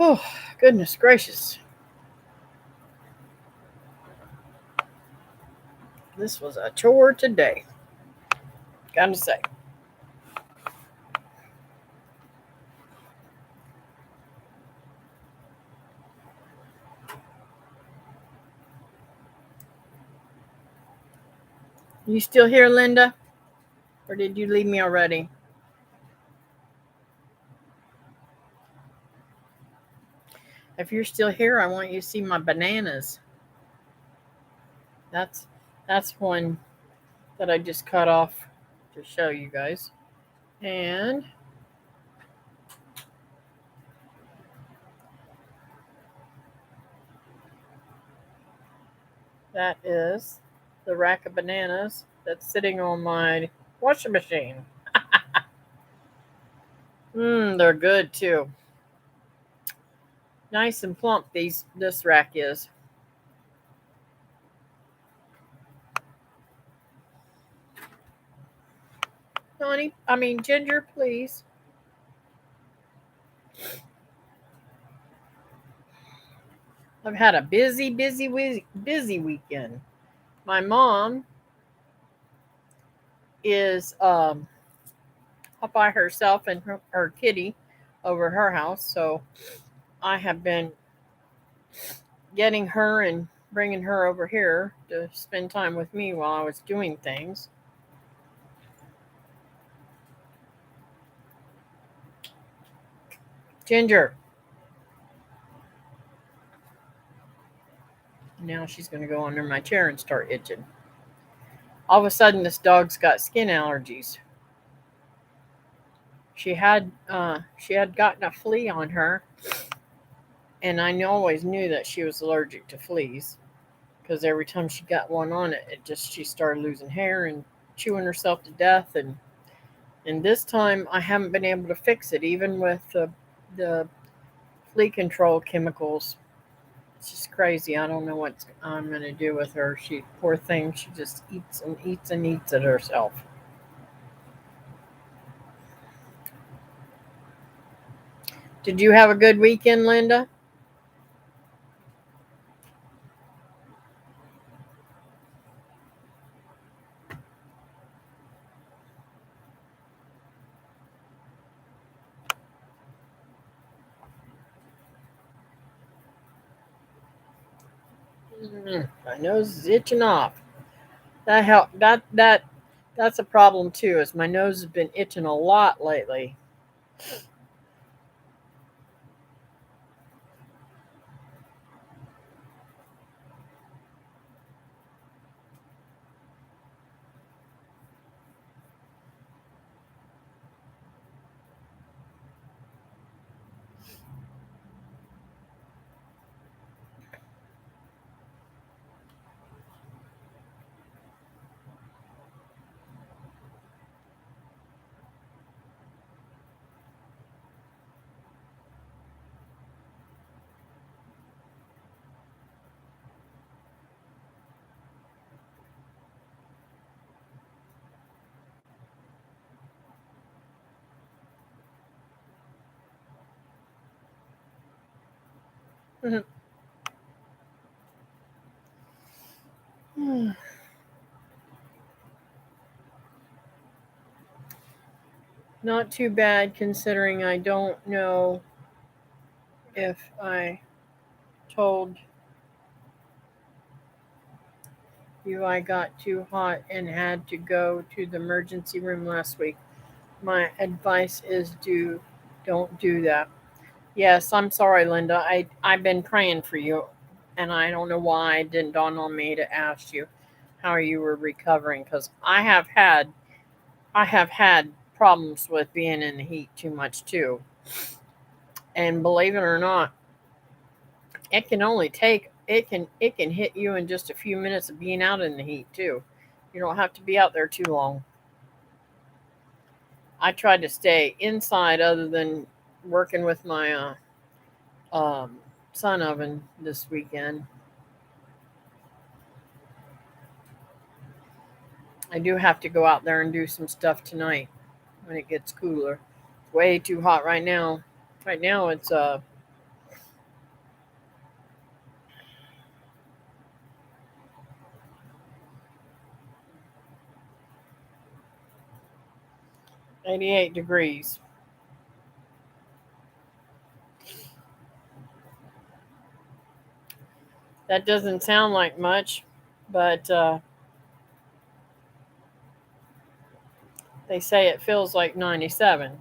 Oh, goodness gracious. This was a chore today. Gotta say. You still here, Linda? Or did you leave me already? If you're still here, I want you to see my bananas. That's that's one that I just cut off to show you guys. And that is the rack of bananas that's sitting on my washing machine. They're good too. Nice and plump this rack is. Honey, I mean Ginger, please. I've had a busy weekend. My mom is up by herself and her kitty over her house, so I have been getting her and bringing her over here to spend time with me while I was doing things. Ginger. Now she's going to go under my chair and start itching. All of a sudden, this dog's got skin allergies. She had gotten a flea on her, and I always knew that she was allergic to fleas because every time she got one on it, she started losing hair and chewing herself to death. And this time, I haven't been able to fix it, even with the flea control chemicals. It's just crazy. I don't know what I'm going to do with her. She, poor thing, she just eats and eats and eats it herself. Did you have a good weekend, Linda? My nose is itching off. That help that's a problem too. Is my nose has been itching a lot lately. Not too bad considering I don't know if I told you I got too hot and had to go to the emergency room last week. My advice is don't do that. Yes, I'm sorry, Linda. I've been praying for you, and I don't know why it didn't dawn on me to ask you how you were recovering because I have had problems with being in the heat too much too. And believe it or not, it can hit you in just a few minutes of being out in the heat too. You don't have to be out there too long. I tried to stay inside other than working with my um, sun oven this weekend. I do have to go out there and do some stuff tonight when it gets cooler. It's way too hot right now. Right now it's 88 degrees. That doesn't sound like much, but they say it feels like 97.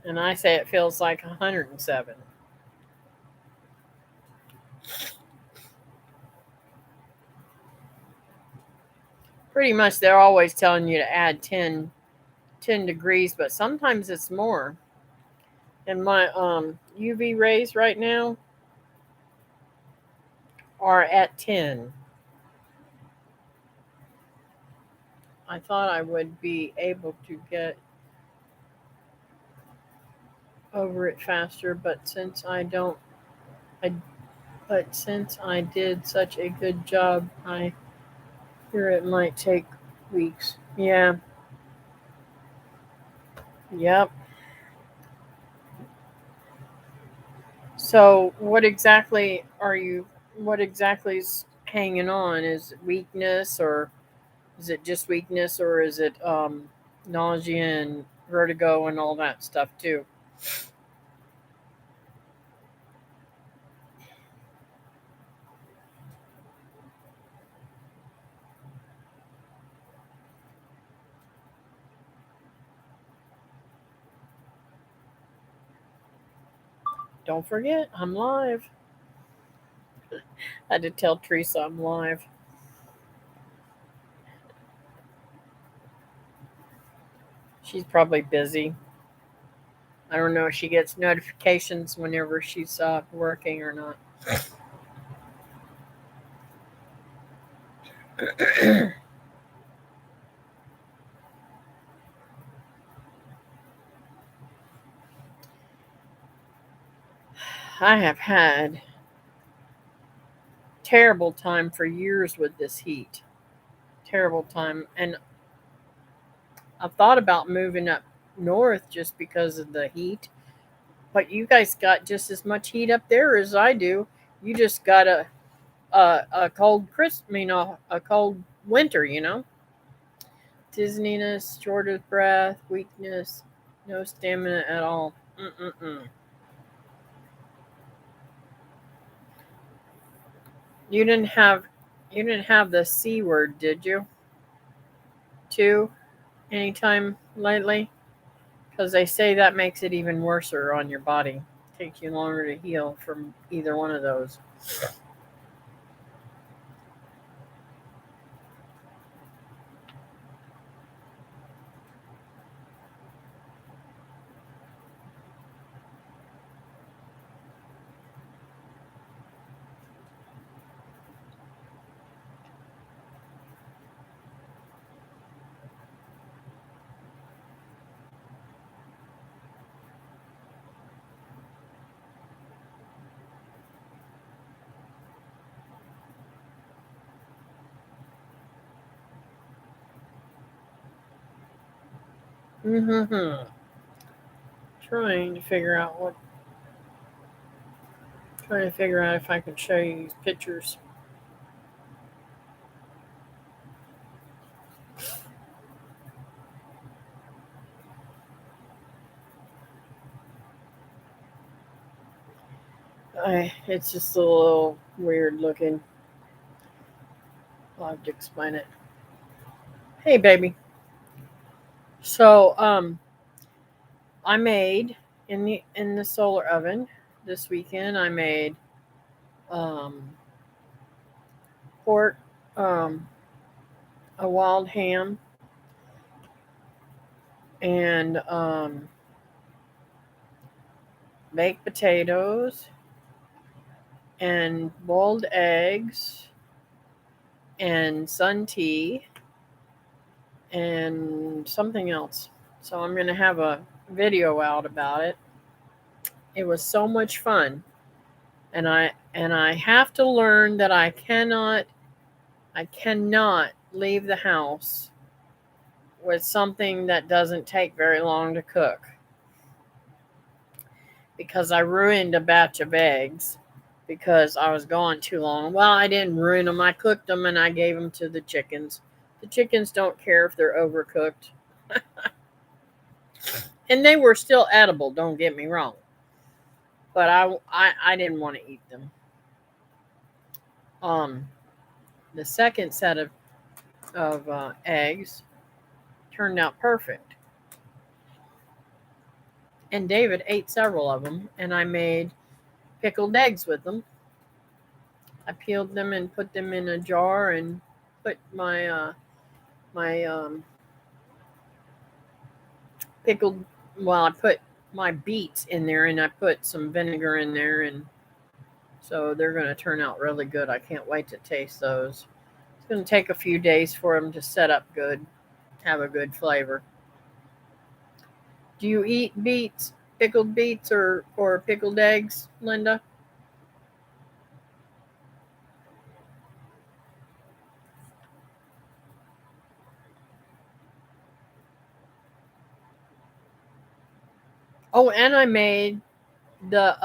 And I say it feels like 107. Pretty much they're always telling you to add 10 degrees, but sometimes it's more. And my UV rays right now are at 10. I thought I would be able to get over it faster, but since I don't, I but since I did such a good job, I fear it might take weeks. Yeah, yep. So, what exactly are you? What exactly is hanging on? Is it weakness, or is it just weakness, or is it nausea and vertigo and all that stuff too? Don't forget, I'm live. I had to tell Teresa I'm live. She's probably busy. I don't know if she gets notifications whenever she's working or not. I have had terrible time for years with this heat. Terrible time. And I've thought about moving up north just because of the heat. But you guys got just as much heat up there as I do. You just got a cold a cold winter, you know. Dizziness, short of breath, weakness, no stamina at all. Mm-mm-mm. You didn't have you didn't have the C word, did you? Too, anytime lately? Because they say that makes it even worse on your body. Takes you longer to heal from either one of those. Mm-hmm. Trying to figure out what. Trying to figure out if I can show you these pictures. It's just a little weird looking. I'll have to explain it. Hey, baby. So, I made in the solar oven this weekend. I made um, pork, um, a wild ham, and baked potatoes, and boiled eggs, and sun tea, and something else. So I'm gonna have a video out about it. It was so much fun, and I have to learn that I cannot leave the house with something that doesn't take very long to cook. because I ruined a batch of eggs because I was gone too long. Well, I didn't ruin them. I cooked them and I gave them to the chickens. The chickens don't care if they're overcooked. And they were still edible, don't get me wrong. But I didn't want to eat them. Um, the second set of eggs turned out perfect. And David ate several of them, and I made pickled eggs with them. I peeled them and put them in a jar and put my pickled. Well, I put my beets in there and I put some vinegar in there, and so they're going to turn out really good. I can't wait to taste those. It's going to take a few days for them to set up good, have a good flavor. Do you eat beets, pickled beets, or pickled eggs, Linda? Oh, and I made the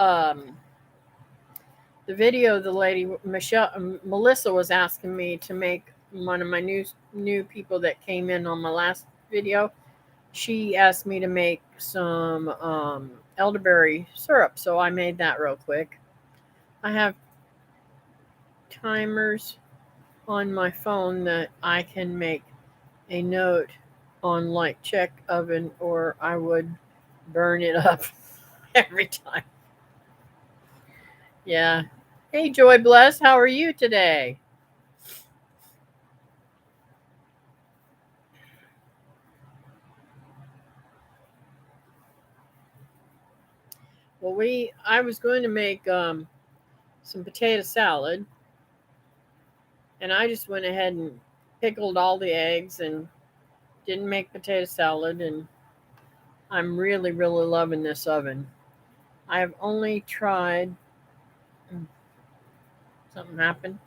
the video. The lady Michelle Melissa was asking me to make one of my new people that came in on my last video. She asked me to make some elderberry syrup, so I made that real quick. I have timers on my phone that I can make a note on, like check oven, or I would burn it up every time. Yeah. Hey, Joy Bless, how are you today? Well, I was going to make some potato salad, and I just went ahead and pickled all the eggs and didn't make potato salad, and I'm really, really loving this oven. I have only tried. Something happened.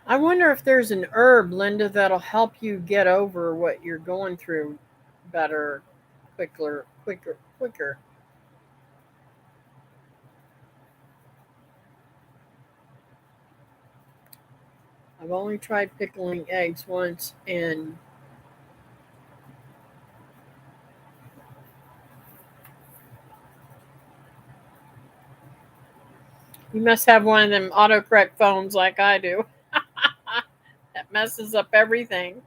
I wonder if there's an herb, Linda, that'll help you get over what you're going through better, quicker. I've only tried pickling eggs once, and you must have one of them autocorrect phones like I do. That messes up everything.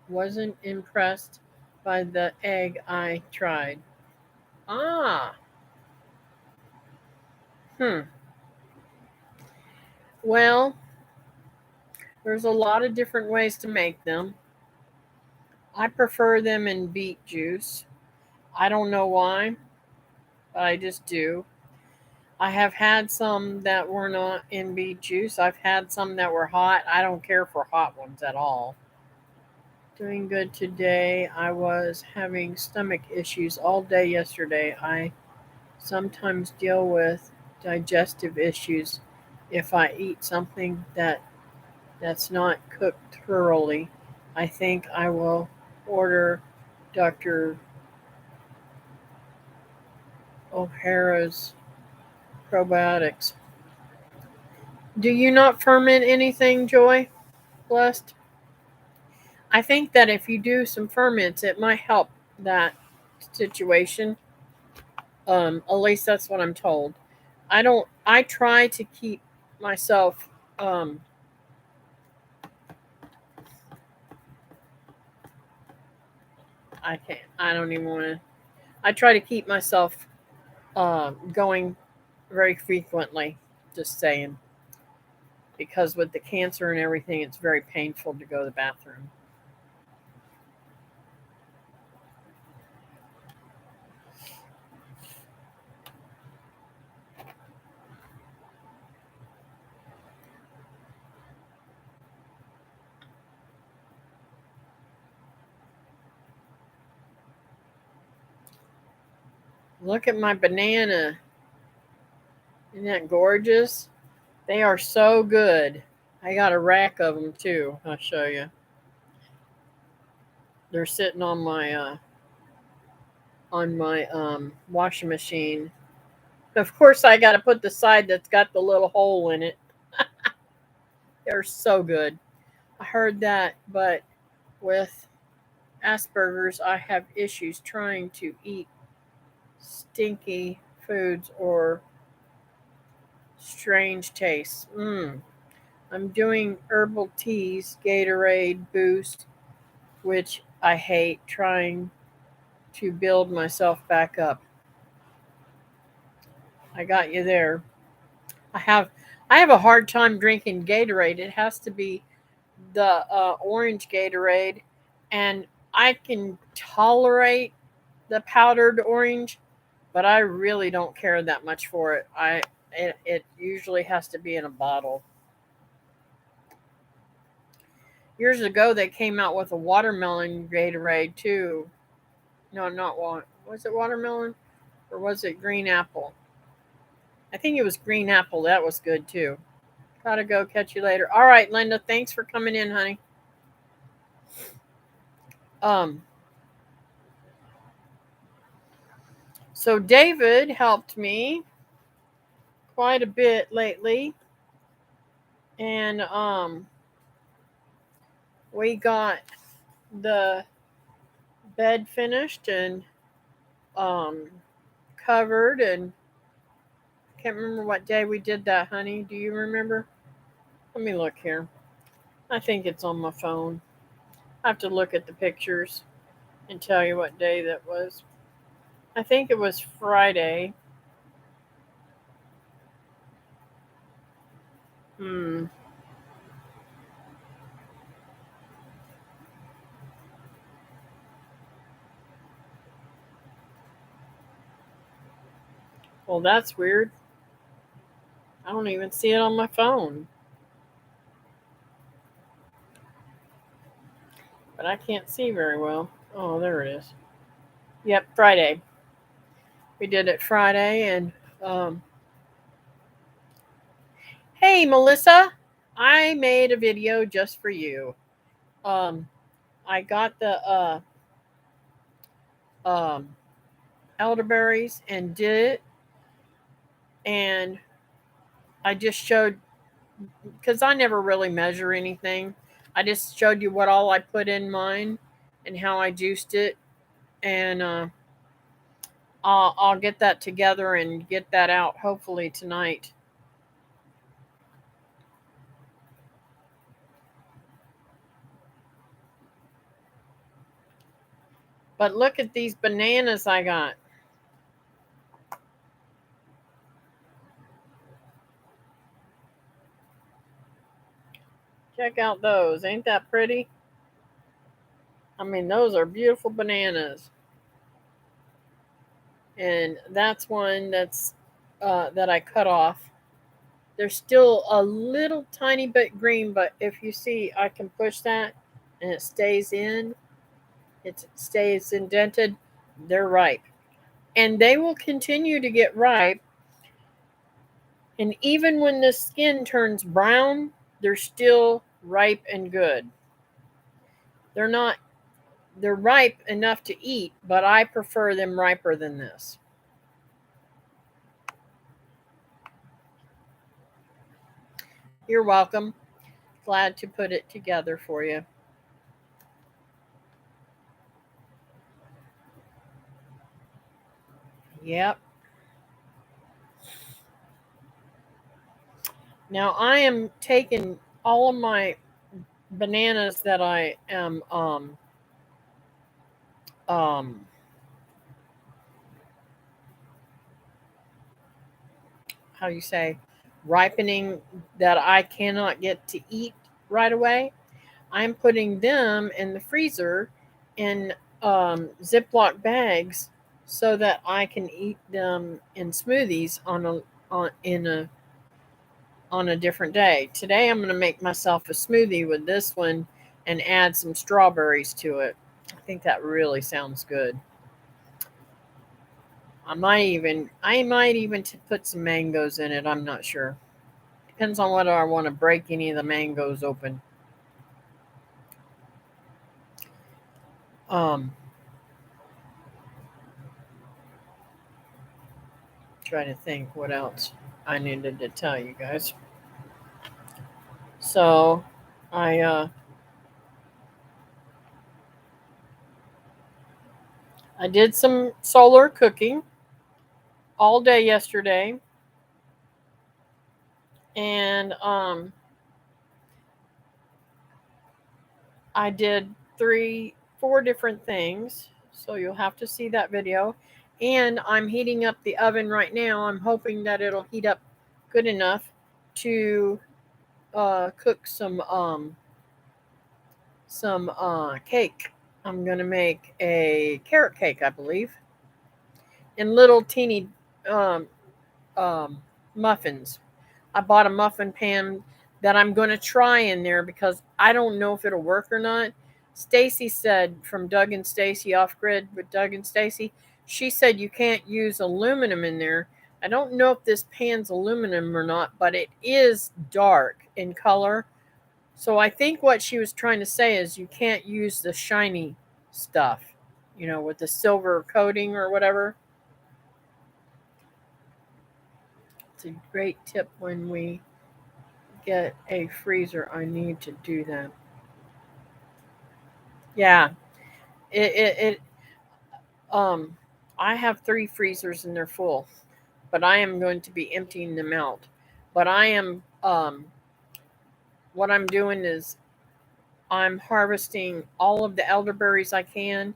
Wasn't impressed by the egg I tried. Ah, hmm. Well, there's a lot of different ways to make them. I prefer them in beet juice. I don't know why, but I just do. I have had some that were not in beet juice. I've had some that were hot. I don't care for hot ones at all. Doing good today. I was having stomach issues all day yesterday. I sometimes deal with digestive issues if I eat something that's not cooked thoroughly. I think I will order Dr. O'Hara's probiotics. Do you not ferment anything, Joy? Blessed? I think that if you do some ferments, it might help that situation. At least that's what I'm told. I don't. I try to keep myself. I can't. I don't even want to. I try to keep myself going very frequently. Just saying, because with the cancer and everything, it's very painful to go to the bathroom. Look at my banana. Isn't that gorgeous? They are so good. I got a rack of them too. I'll show you. They're sitting on my washing machine. Of course, I got to put the side that's got the little hole in it. They're so good. I heard that, but with Asperger's, I have issues trying to eat stinky foods or strange tastes. I'm doing herbal teas, Gatorade, Boost, which I hate, trying to build myself back up. I got you there. I have I have a hard time drinking Gatorade. It has to be the orange Gatorade, and I can tolerate the powdered orange, but I really don't care that much for it. It usually has to be in a bottle. Years ago, they came out with a watermelon Gatorade too. No, not one. Was it watermelon or was it green apple? I think it was green apple. That was good too. Gotta go. Catch you later. All right, Linda. Thanks for coming in, honey. Um. So David helped me quite a bit lately, and we got the bed finished and um covered, and can't remember what day we did that, honey. Do you remember? Let me look here. I think it's on my phone. I have to look at the pictures and tell you what day that was. I think it was Friday. Hmm. Well, that's weird. I don't even see it on my phone. But I can't see very well. Oh, there it is. Yep, Friday. We did it Friday, and um, hey, Melissa, I made a video just for you. Um, I got the um, elderberries and did it, and I just showed because I never really measure anything. I just showed you what all I put in mine and how I juiced it, and I'll get that together and get that out hopefully tonight. But look at these bananas I got. Check out those. Ain't that pretty? I mean, those are beautiful bananas. And that's one that I cut off. They're still a little tiny bit green, but if you see, I can push that and it stays in. It stays indented. They're ripe. And they will continue to get ripe. And even when the skin turns brown, they're still ripe and good. They're not, they're ripe enough to eat, but I prefer them riper than this. You're welcome. Glad to put it together for you. Yep. Now I am taking all of my bananas that I am um how you say ripening that I cannot get to eat right away. I'm putting them in the freezer in Ziploc bags so that I can eat them in smoothies on a different day. Today I'm going to make myself a smoothie with this one and add some strawberries to it. I think that really sounds good. I might even put some mangoes in it. I'm not sure. Depends on whether I want to break any of the mangoes open. Um, Trying to think what else I needed to tell you guys. So, I I did some solar cooking all day yesterday, and I did four different things. So you'll have to see that video. And I'm heating up the oven right now. I'm hoping that it'll heat up good enough to cook some cake. I'm gonna make a carrot cake, I believe, in little teeny um, um, muffins. I bought a muffin pan that I'm going to try in there because I don't know if it'll work or not. Stacy said from Doug and Stacy Off Grid with Doug and Stacy, she said you can't use aluminum in there. I don't know if this pan's aluminum or not, but it is dark in color. So I think what she was trying to say is you can't use the shiny stuff, with the silver coating or whatever. It's a great tip when we get a freezer. I need to do that. Yeah, it um I have three freezers and they're full, but I am going to be emptying them out. But I am what I'm doing is I'm harvesting all of the elderberries I can,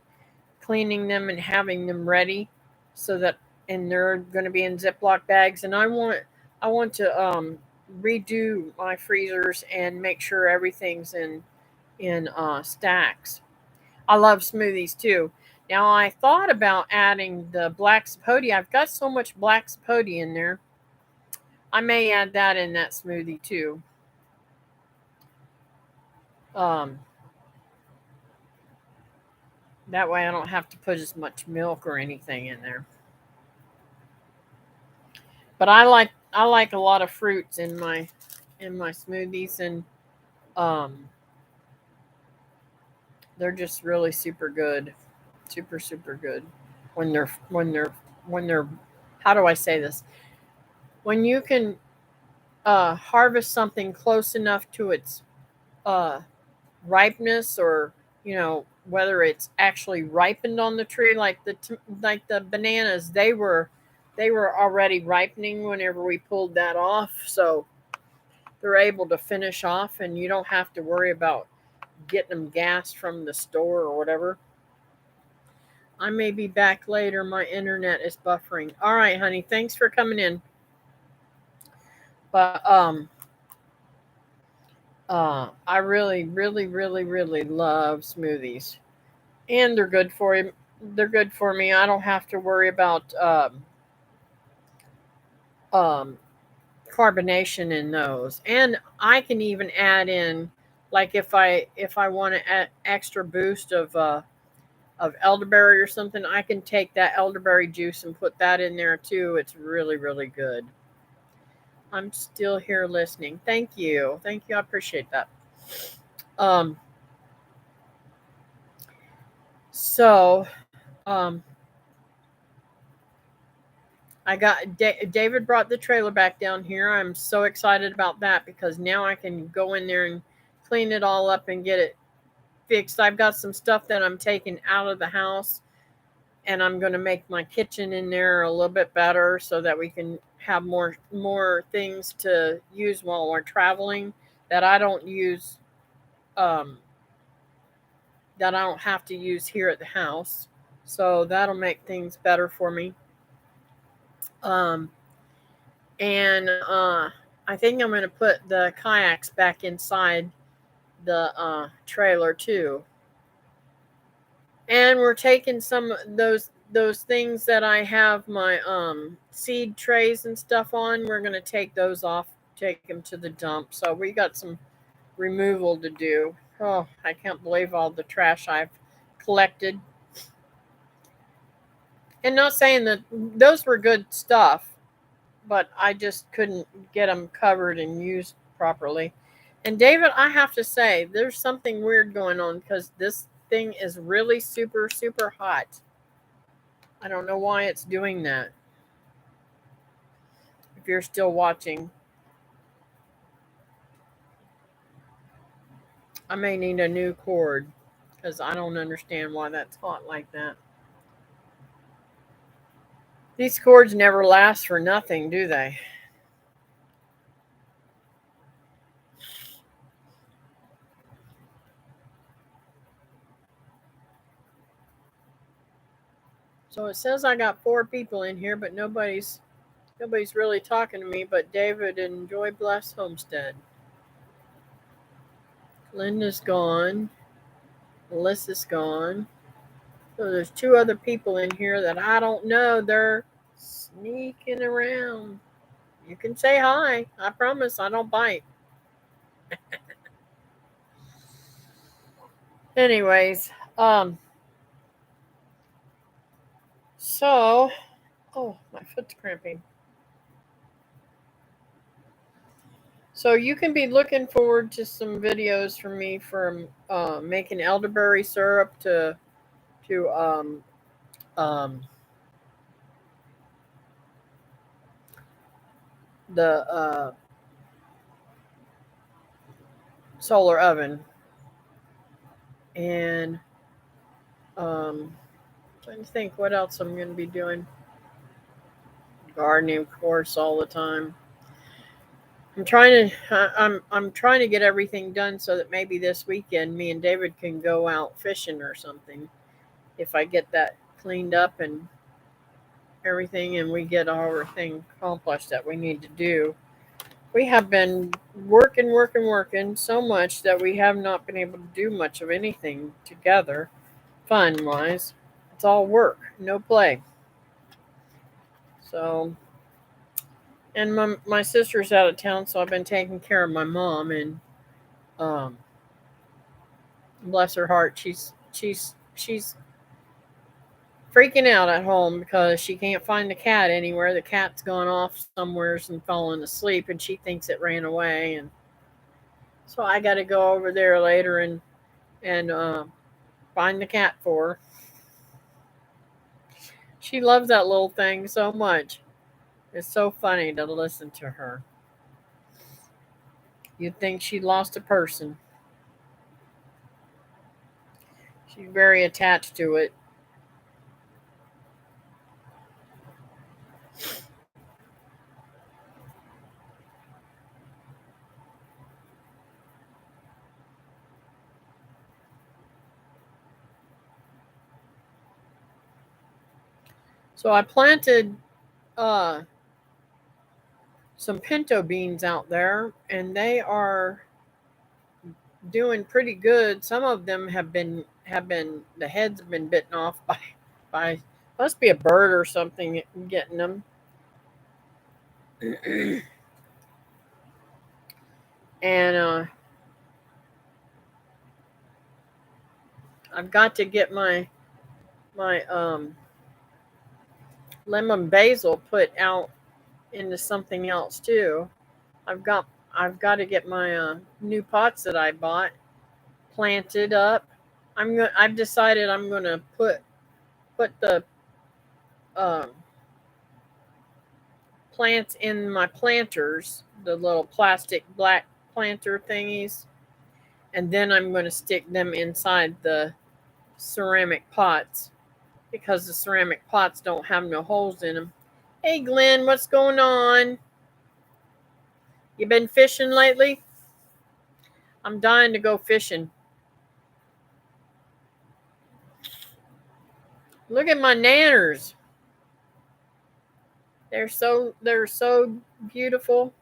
cleaning them and having them ready so that and they're going to be in Ziploc bags and I want to redo my freezers and make sure everything's in stacks. I love smoothies too. Now I thought about adding the black sapote. I've got so much black sapote in there. I may add that in that smoothie too. Um, that way I don't have to put as much milk or anything in there. But I like a lot of fruits in my smoothies, and um, they're just really super good, super super good when they're how do I say this? When you can harvest something close enough to its uh, ripeness, or whether it's actually ripened on the tree, like the bananas, they were already ripening whenever we pulled that off, so they're able to finish off, and you don't have to worry about getting them gassed from the store or whatever. I may be back later. My internet is buffering. All right, honey. Thanks for coming in. But I really, really, really, really love smoothies, and they're good for you. They're good for me. I don't have to worry about um, carbonation in those, and I can even add in, like if I want to add extra boost of elderberry or something, I can take that elderberry juice and put that in there too. It's really, really good. I'm still here listening. Thank you. Thank you. I appreciate that. Um, so, um, David brought the trailer back down here. I'm so excited about that because now I can go in there and clean it all up and get it fixed. I've got some stuff that I'm taking out of the house, and I'm going to make my kitchen in there a little bit better so that we can have more things to use while we're traveling that I don't use um, that I don't have to use here at the house. So that'll make things better for me. Um, and I think I'm going to put the kayaks back inside the trailer too. And we're taking some of those things that I have my seed trays and stuff on. We're going to take those off, take them to the dump. So we got some removal to do. Oh, I can't believe all the trash I've collected. And not saying that those were good stuff, but I just couldn't get them covered and used properly. And David, I have to say, there's something weird going on because this thing is really super, super hot. I don't know why it's doing that. If you're still watching, I may need a new cord because I don't understand why that's hot like that. These cords never last for nothing, do they? So it says I got 4 people in here, but nobody's really talking to me but David and Joy Bless Homestead. Linda's gone. Melissa's gone. So there's 2 other people in here that I don't know. They're sneaking around. You can say hi. I promise I don't bite. Anyways, so, oh, my foot's cramping. So you can be looking forward to some videos from me from making elderberry syrup to um, the solar oven, and trying to think what else I'm going to be doing. Gardening, of course, all the time. I'm trying to get everything done so that maybe this weekend me and David can go out fishing or something. If I get that cleaned up and everything, and we get everything accomplished that we need to do. We have been working so much that we have not been able to do much of anything together, fun wise. It's all work, no play. So, and my sister's out of town, so I've been taking care of my mom, and um, bless her heart, she's freaking out at home because she can't find the cat anywhere. The cat's gone off somewheres and fallen asleep, and she thinks it ran away, and so I got to go over there later and find the cat for her. She loves that little thing so much. It's so funny to listen to her. You'd think she'd lost a person. She's very attached to it. So I planted uh, some pinto beans out there, and they are doing pretty good. Some of them have been the heads have been bitten off by must be a bird or something getting them. And I've got to get my lemon basil put out into something else too. I've got I've got to get my new pots that I bought planted up. I've decided I'm gonna put the um, plants in my planters, the little plastic black planter thingies, and then I'm going to stick them inside the ceramic pots because the ceramic pots don't have no holes in them. Hey Glenn, what's going on? You been fishing lately? I'm dying to go fishing. Look at my nanners. They're so beautiful.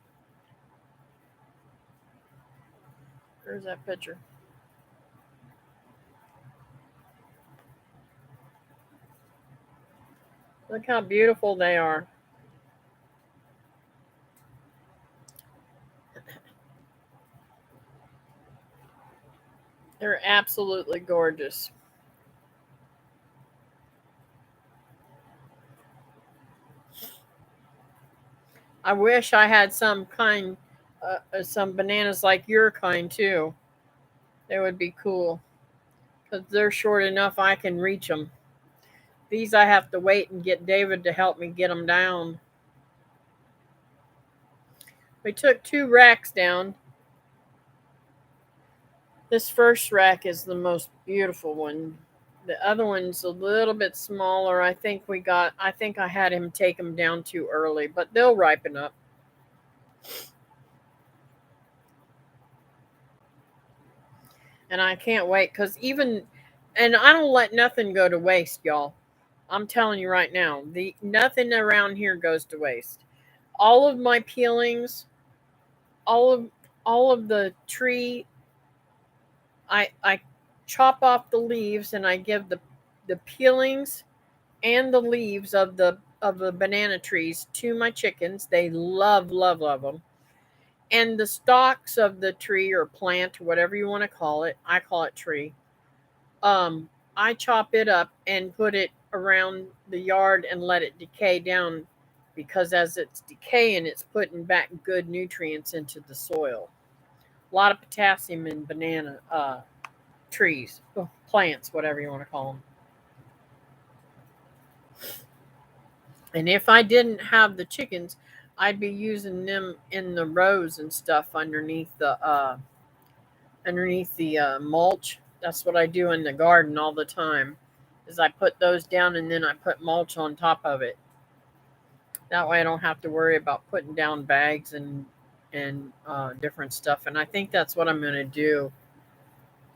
There's that picture. Look how beautiful they are. They're absolutely gorgeous. I wish I had some bananas like your kind too. They would be cool because they're short enough I can reach them. These I have to wait and get David to help me get them down. We took 2 racks down. This first rack is the most beautiful one. The other one's a little bit smaller. I think I had him take them down too early, but they'll ripen up. And I can't wait and I don't let nothing go to waste, y'all. I'm telling you right now, the nothing around here goes to waste. All of my peelings, all of all of the tree, I chop off the leaves and I give the peelings and the leaves of the banana trees to my chickens. They love them. And the stalks of the tree or plant, whatever you want to call it, I call it tree. Um, I chop it up and put it around the yard and let it decay down because as it's decaying, it's putting back good nutrients into the soil. A lot of potassium in banana trees, plants, whatever you want to call them. And if I didn't have the chickens, I'd be using them in the rows and stuff underneath the mulch. That's what I do in the garden all the time. Is I put those down and then I put mulch on top of it. That way I don't have to worry about putting down bags and different stuff. And I think that's what I'm going to do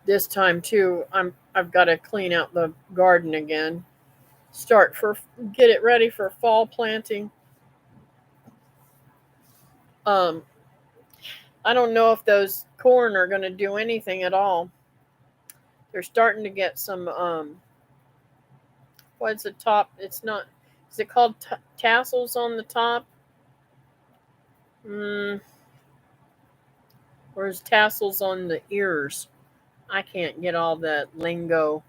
this time too. I've got to clean out the garden again. Get it ready for fall planting. Um, I don't know if those corn are going to do anything at all. They're starting to get some what's the top? It's not. Is it called tassels on the top? Mm, or is tassels on the ears? I can't get all that lingo.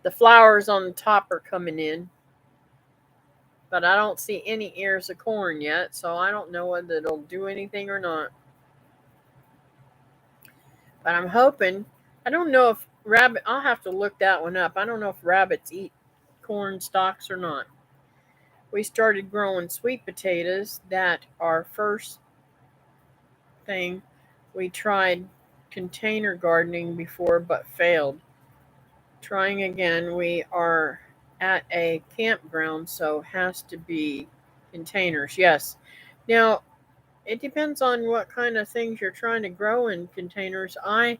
The flowers on the top are coming in, but I don't see any ears of corn yet, so I don't know whether it'll do anything or not. But I'm hoping. I don't know if rabbit. I'll have to look that one up. I don't know if rabbits eat corn stalks or not. We started growing sweet potatoes. That our first thing. We tried container gardening before but failed. Trying again. We are at a campground, so has to be containers. Yes. Now, it depends on what kind of things you're trying to grow in containers. I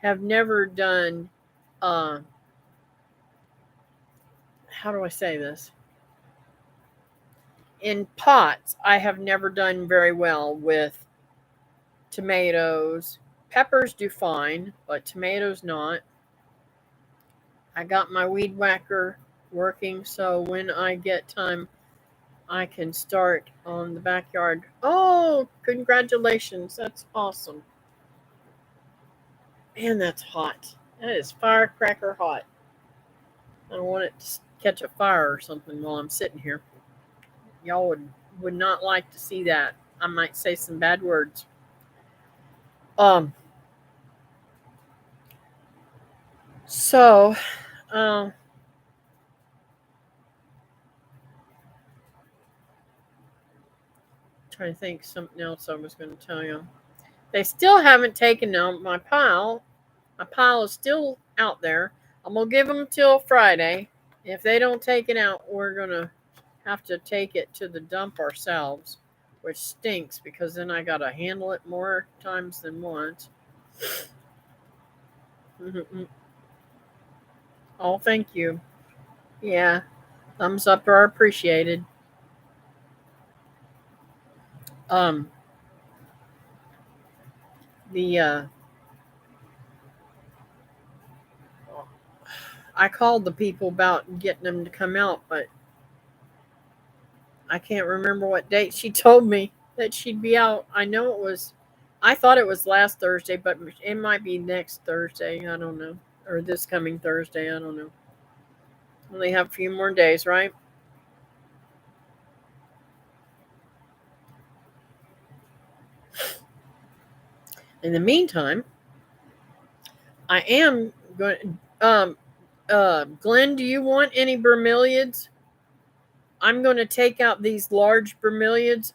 have never done uh how do I say this? In pots, I have never done very well with tomatoes. Peppers do fine, but tomatoes not. I got my weed whacker working, so when I get time, I can start on the backyard. Oh, congratulations. That's awesome. Man, that's hot. That is firecracker hot. I don't want it to catch a fire or something while I'm sitting here. Y'all would not like to see that. I might say some bad words. Um. So, um, trying to think something else I was going to tell you. They still haven't taken out my pile. My pile is still out there. I'm gonna give them till Friday. If they don't take it out, we're gonna have to take it to the dump ourselves, which stinks because then I gotta handle it more times than once. Oh, thank you. Yeah, thumbs up are appreciated. Um, the I called the people about getting them to come out, but I can't remember what date she told me that she'd be out. I thought it was last Thursday, but it might be next Thursday. I don't know. Or this coming Thursday. I don't know. Only have a few more days, right? In the meantime, I am going. Glenn, do you want any bromeliads? I'm going to take out these large bromeliads,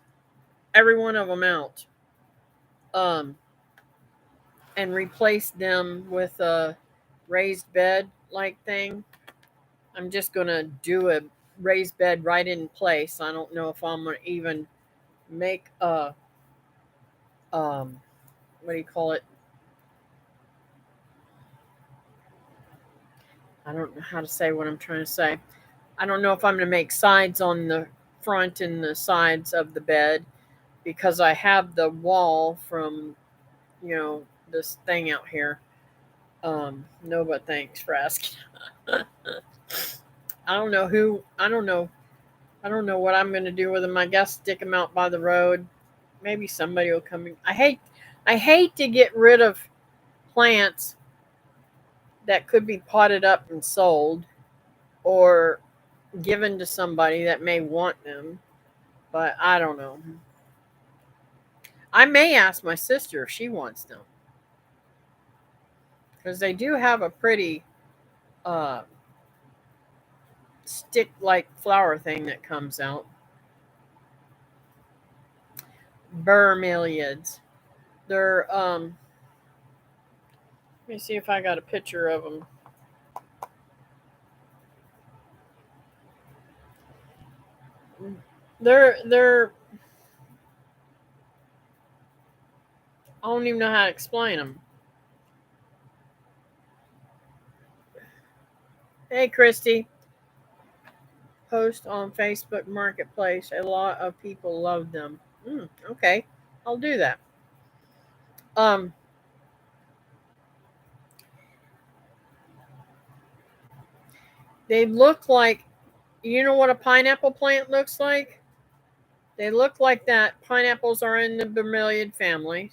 every one of them out, um, and replace them with a raised bed like thing. I'm just going to do a raised bed right in place. I don't know if I'm going to even make a, um, what do you call it? I don't know how to say what I'm trying to say. I don't know if I'm going to make sides on the front and the sides of the bed because I have the wall from, this thing out here. No, but thanks for asking. I don't know who, I don't know what I'm going to do with them. I guess stick them out by the road. Maybe somebody will come in. I hate to get rid of plants that could be potted up and sold or given to somebody that may want them, but I don't know. I may ask my sister if she wants them because they do have a pretty uh, stick like flower thing that comes out. Bromeliads. They're let me see if I got a picture of them. They're I don't even know how to explain them. Hey Christy, post on Facebook Marketplace. A lot of people love them. Okay, I'll do that. Um, they look like, you know what a pineapple plant looks like? They look like that. Pineapples are in the bromeliad family,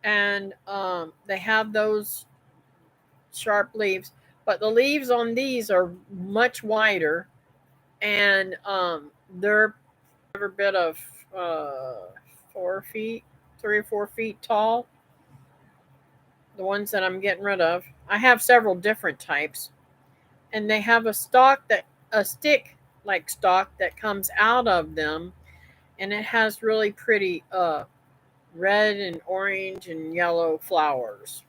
and they have those sharp leaves. But the leaves on these are much wider, and they're every bit of 4 feet, 3 or 4 feet tall. The ones that I'm getting rid of. I have several different types, and they have a stick like stalk that comes out of them, and it has really pretty red and orange and yellow flowers.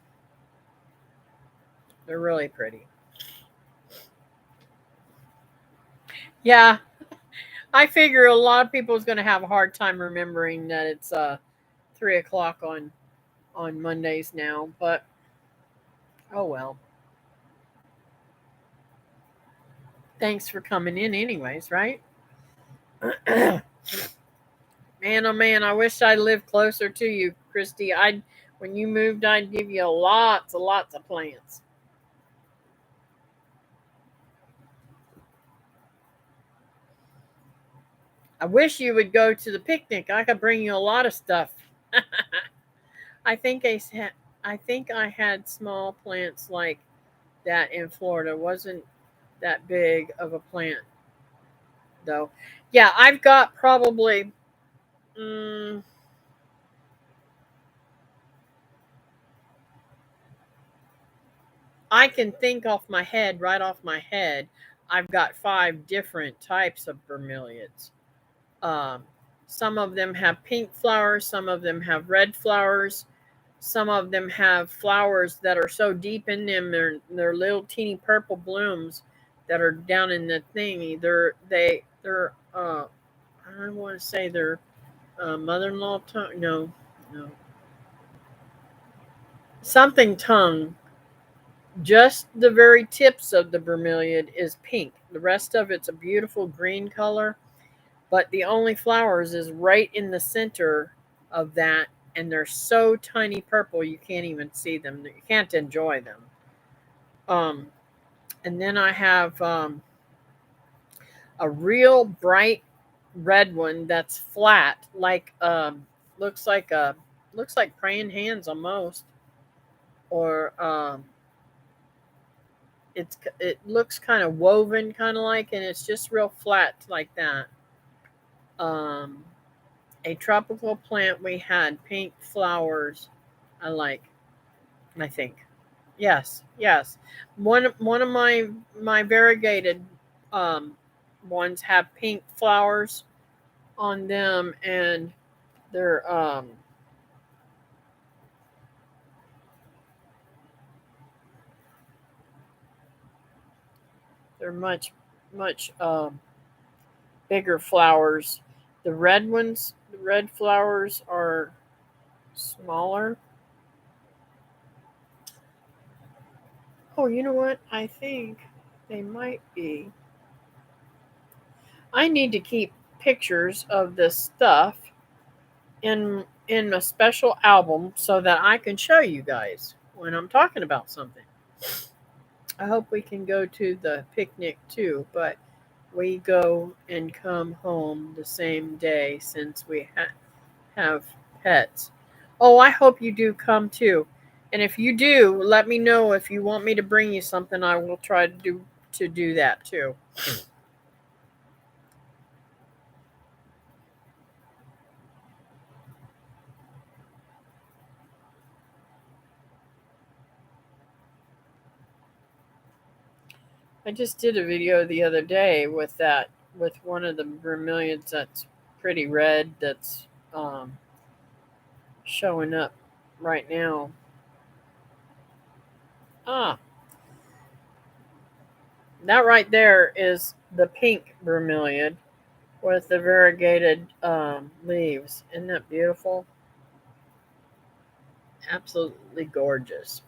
They're really pretty. Yeah, I figure a lot of people is going to have a hard time remembering that it's 3 o'clock on Mondays now, but oh well. Thanks for coming in, anyways, right? Man, oh man, I wish I lived closer to you, Christy. I'd When you moved, I'd give you lots of plants. I wish you would go to the picnic. I could bring you a lot of stuff. I think I think I had small plants like that in Florida. Wasn't that big of a plant though. Yeah, I've got probably mm, I can think right off my head. I've got 5 different types of bromeliads. Um, some of them have pink flowers, some of them have red flowers, some of them have flowers that are so deep in them, they're little teeny purple blooms that are down in the thingy. They're I want to say they're mother-in-law tongue. No, no, something tongue. Just the very tips of the bromeliad is pink. The rest of it's a beautiful green color, but the only flowers is right in the center of that, and they're so tiny purple you can't even see them. You can't enjoy them. Um, and then I have a real bright red one that's flat, like looks like a looks like praying hands almost, or it looks kind of woven, kind of like, and it's just real flat like that. Um, a tropical plant we had pink flowers. I like. I think. Yes, yes. One of my variegated um, ones have pink flowers on them, and they're they're much bigger flowers. The red flowers are smaller. Oh, you know what? I think they might be. I need to keep pictures of this stuff in a special album so that I can show you guys when I'm talking about something. I hope we can go to the picnic too, but we go and come home the same day since we have pets. Oh, I hope you do come too. And if you do, let me know if you want me to bring you something. I will try to do that too. I just did a video the other day with one of the bromeliads that's pretty red that's um, showing up right now. Ah, that right there is the pink bromeliad with the variegated leaves. Isn't that beautiful? Absolutely gorgeous.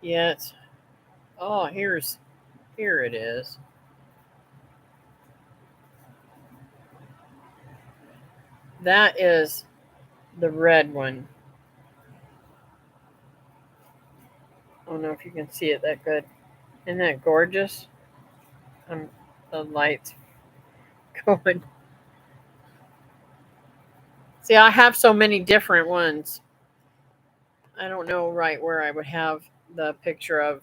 Yeah, it's oh here it is. That is the red one. I don't know if you can see it that good. Isn't that gorgeous? The lights going. See, I have so many different ones. I don't know right where I would have the picture of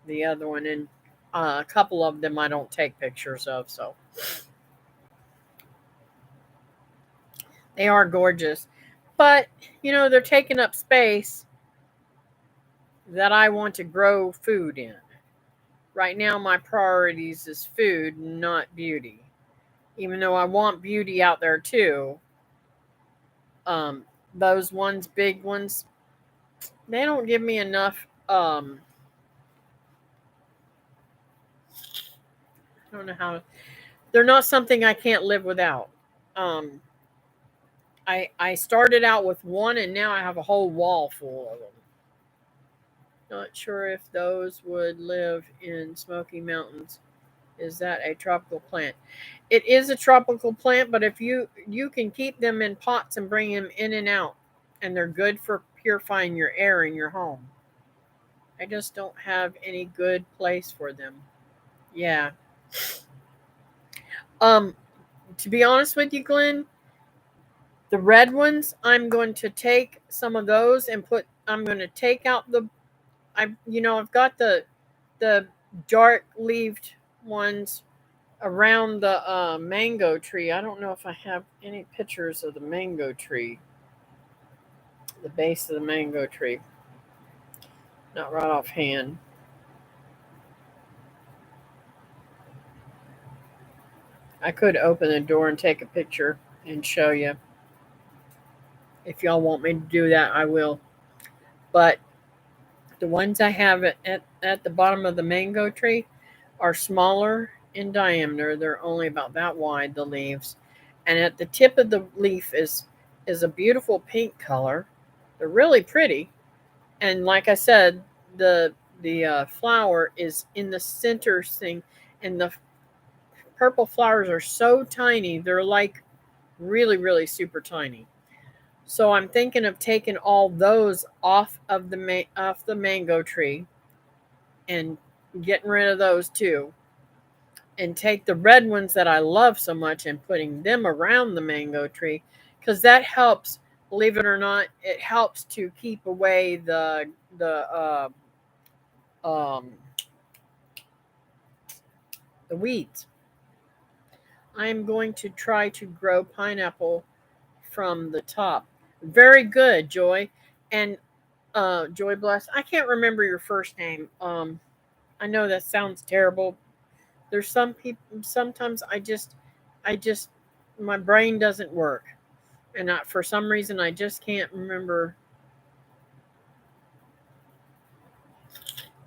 the other one, and a couple of them I don't take pictures of, so they are gorgeous. But they're taking up space that I want to grow food in. Right now, my priorities is food, not beauty. Even though I want beauty out there too, um, those ones, big ones, they don't give me enough. I don't know how. They're not something I can't live without. Um, I started out with one, and now I have a whole wall full of them. Not sure if those would live in Smoky Mountains. Is that a tropical plant? It is a tropical plant, but if you can keep them in pots and bring them in and out, and they're good for purifying your air in your home. I just don't have any good place for them. Yeah. Um, to be honest with you, Glenn, the red ones, I'm going to take some of those and put. I'm going to take out the. I've got the dark leaved ones around the mango tree. I don't know if I have any pictures of the mango tree, the base of the mango tree. Not right offhand. I could open the door and take a picture and show you. If y'all want me to do that, I will. But the ones I have at the bottom of the mango tree are smaller in diameter. They're only about that wide, the leaves. And at the tip of the leaf is a beautiful pink color. They're really pretty. And like I said, the flower is in the center thing, and the purple flowers are so tiny. They're like really super tiny. So I'm thinking of taking all those off of off the mango tree and getting rid of those too, and take the red ones that I love so much and putting them around the mango tree, because that helps. Believe it or not, it helps to keep away the um, the weeds. I am going to try to grow pineapple from the top. Very good, Joy. And Joy Bless. I can't remember your first name. I know that sounds terrible. There's some people. Sometimes I just, my brain doesn't work, and for some reason I just can't remember.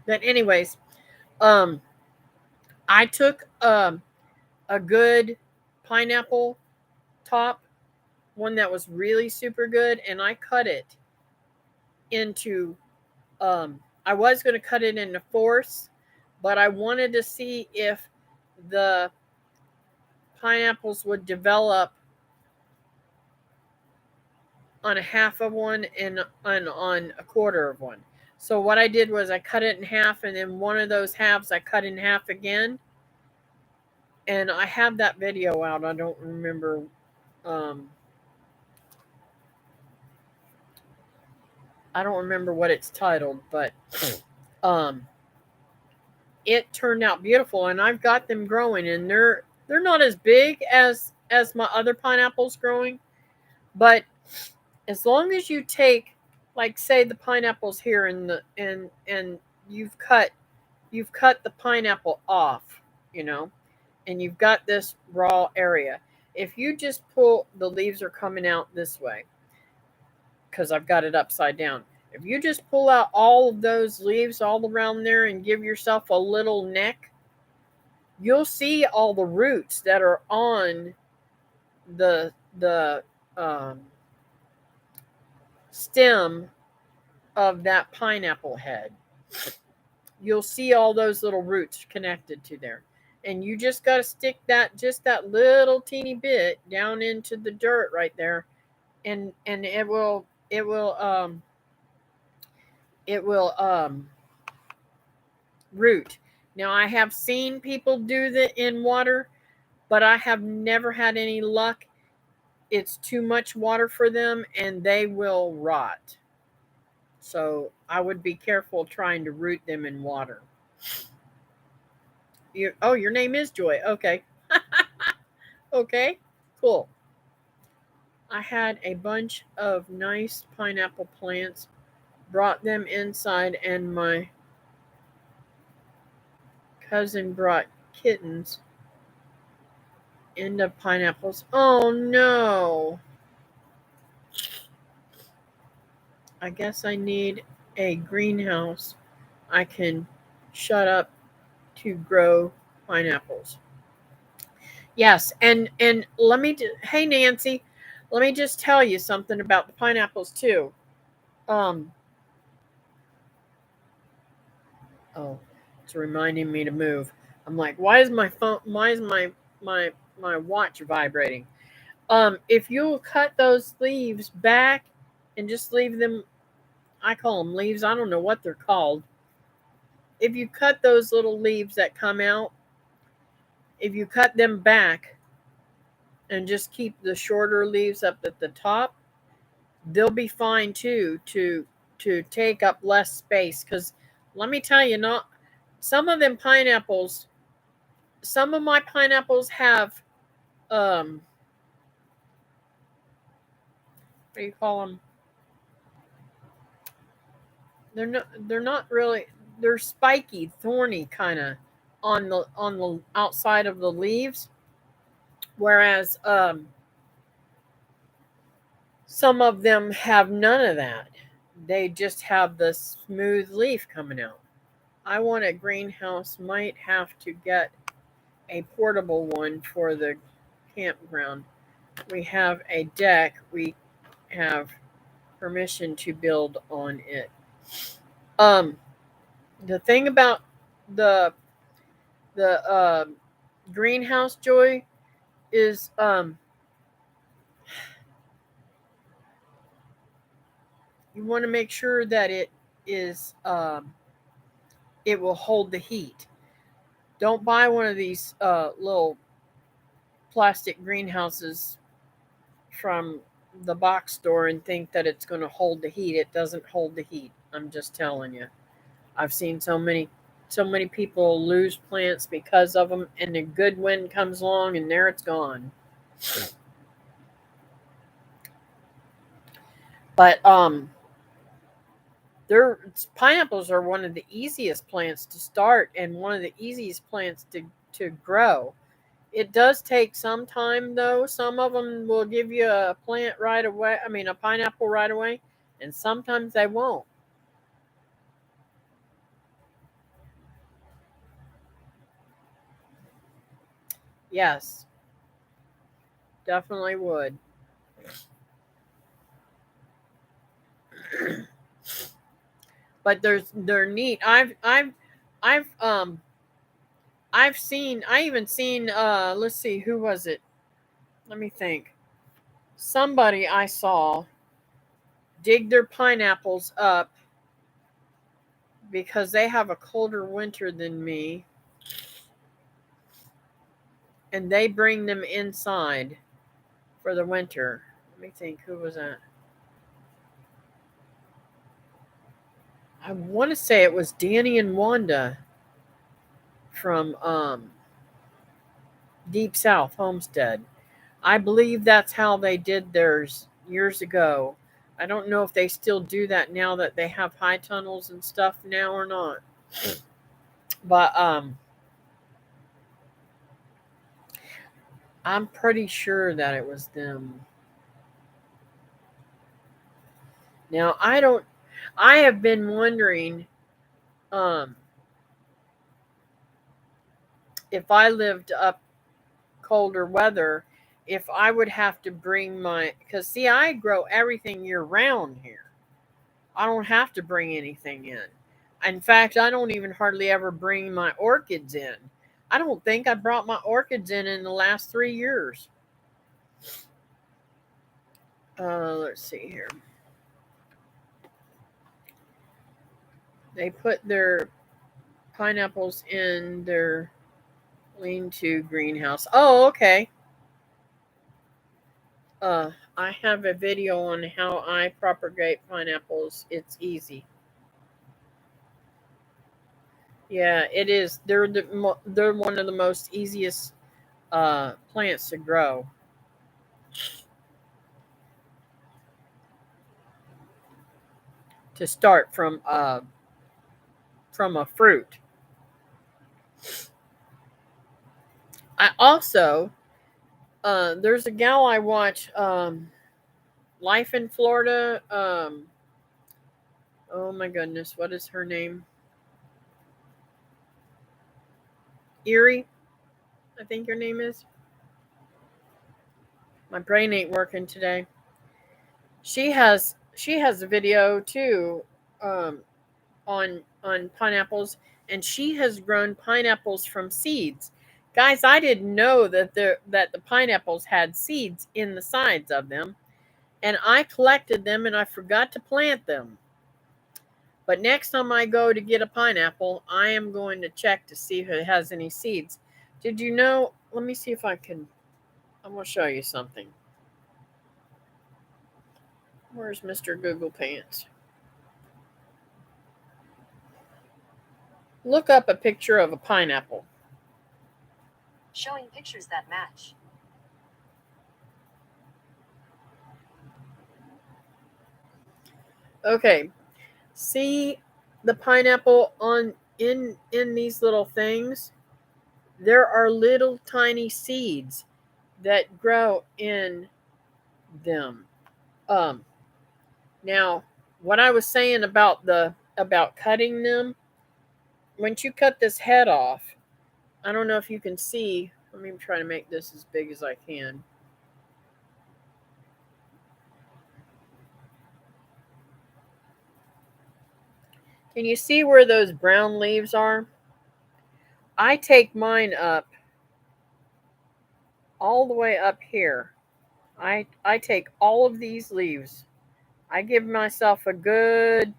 But anyways, um, I took a good pineapple top, one that was really super good, and I cut it into. I was going to cut it into fourths, but I wanted to see if the pineapples would develop on a half of one and on a quarter of one. So what I did was I cut it in half, and then one of those halves I cut in half again. And I have that video out. I don't remember. Um, I don't remember what it's titled, but um, it turned out beautiful, and I've got them growing, and they're not as big as my other pineapples growing, but as long as you take, like, say the pineapples here and you've cut the pineapple off, you know, and you've got this raw area. If you just pull, the leaves are coming out this way because I've got it upside down. If you just pull out all of those leaves all around there and give yourself a little neck, you'll see all the roots that are on the stem of that pineapple head. You'll see all those little roots connected to there. And you just got to stick that little teeny bit down into the dirt right there, and it will root. Now I have seen people do that in water, but I have never had any luck. It's too much water for them and they will rot. So I would be careful trying to root them in water. Your name is Joy. Okay. Okay. Cool. I had a bunch of nice pineapple plants, brought them inside, and my cousin brought kittens into pineapples. Oh no. I guess I need a greenhouse I can shut up to grow pineapples. Yes, and hey Nancy, let me just tell you something about the pineapples too. Um oh, it's reminding me to move. I'm like, why is my watch vibrating? If you cut those leaves back and just leave them, I call them leaves, I don't know what they're called. If you cut those little leaves that come out, if you cut them back and just keep the shorter leaves up at the top, they'll be fine too to take up less space. Because let me tell you, not some of them pineapples, some of my pineapples have what do you call them? They're not really, they're spiky, thorny kind of on the outside of the leaves, whereas some of them have none of that. They just have the smooth leaf coming out. I want a greenhouse. Might have to get a portable one for the campground. We have a deck. We have permission to build on it. Um, the thing about the the greenhouse, Joy, is you want to make sure that is it will hold the heat. Don't buy one of these little plastic greenhouses from the box store and think that it's going to hold the heat. It doesn't hold the heat. I'm just telling you. I've seen so many. so many people lose plants because of them, and a good wind comes along and there it's gone. But pineapples are one of the easiest plants to start and one of the easiest plants to grow. It does take some time though. Some of them will give you a plant right away. I mean, a pineapple right away, and sometimes they won't. Yes, definitely would. But they're neat. I've seen. I even seen. Let's see, who was it? Let me think. Somebody I saw dig their pineapples up because they have a colder winter than me, and they bring them inside for the winter. Let me think, who was that? I want to say it was Danny and Wanda from Deep South Homestead. I believe that's how they did theirs years ago. I don't know if they still do that now that they have high tunnels and stuff now or not. But I'm pretty sure that it was them. Now I have been wondering um if I lived up colder weather, if I would have to bring my, because see, I grow everything year round here. I don't have to bring anything in. In fact, I don't even hardly ever bring my orchids in. I don't think I brought my orchids in the last 3 years. Let's see here. They put their pineapples in their lean-to greenhouse. Oh, okay. I have a video on how I propagate pineapples. It's easy. Yeah, it is. They're one of the most easiest plants to grow to start from a fruit. I also there's a gal I watch, Life in Florida. Oh my goodness, what is her name? Erie, I think her name is. My brain ain't working today. She has a video too, um, on pineapples, and she has grown pineapples from seeds. Guys, I didn't know that the pineapples had seeds in the sides of them, and I collected them and I forgot to plant them. But next time I go to get a pineapple, I am going to check to see if it has any seeds. Did you know? Let me see if I can. I'm going to show you something. Where's Mr. Google Pants? Look up a picture of a pineapple. Showing pictures that match. Okay. See the pineapple on in these little things? There are little tiny seeds that grow in them. Um Now, what I was saying about cutting them, once you cut this head off, I don't know if you can see. Let me try to make this as big as I can. Can you see where those brown leaves are? I take mine up all the way up here. I take all of these leaves. I give myself a good